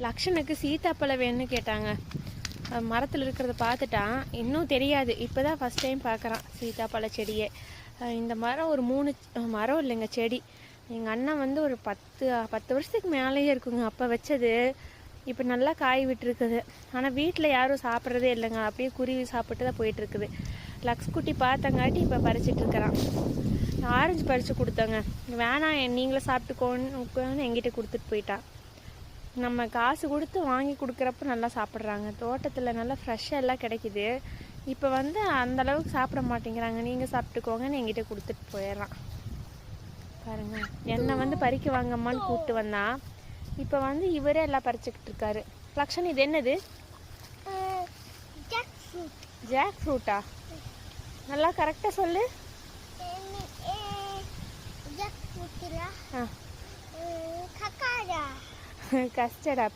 லக்ஷனுக்கு சீத்தாப்பழம் வேணும்னு கேட்டாங்க. மரத்தில் இருக்கிறத பார்த்துட்டான். இன்னும் தெரியாது, இப்போ தான் ஃபஸ்ட் டைம் பார்க்குறான் சீத்தாப்பழ செடியை. இந்த மரம் ஒரு 3 மரம் இல்லைங்க, செடி. எங்கள் அண்ணன் வந்து ஒரு 10 வருஷத்துக்கு மேலேயே இருக்குங்க அப்போ வச்சது. இப்போ நல்லா காய் விட்டுருக்குது. ஆனால் வீட்டில் யாரும் சாப்பிட்றதே இல்லைங்க, அப்படியே குருவி சாப்பிட்டு தான் போயிட்டுருக்குது. லக்ஸ் குட்டி பார்த்தங்காட்டி இப்போ பறிச்சிட்ருக்கிறான். ஆரஞ்சு பறித்து கொடுத்தேங்க. வேணாம் நீங்களே சாப்பிட்டுக்கோன்னு எங்கிட்ட கொடுத்துட்டு போயிட்டான். நம்ம காசு கொடுத்து வாங்கி கொடுக்குறப்ப நல்லா சாப்பிட்றாங்க. தோட்டத்தில் நல்லா ஃப்ரெஷ்ஷாக எல்லாம் கிடைக்கிது. இப்போ வந்து அந்தளவுக்கு சாப்பிட மாட்டேங்கிறாங்க. நீங்கள் சாப்பிட்டுக்கோங்கன்னு எங்கிட்ட கொடுத்துட்டு போயிடுறான். பாருங்கள், என்னை வந்து பறிக்க வாங்கம்மான்னு கூப்பிட்டு வந்தான். இப்போ வந்து இவரே எல்லாம் பறிச்சுக்கிட்டு இருக்காரு. லக்ஷன், இது என்னது? ஜாக் ஃப்ரூட்டா? நல்லா கரெக்டாக சொல்லு. கஸ்டர்ட்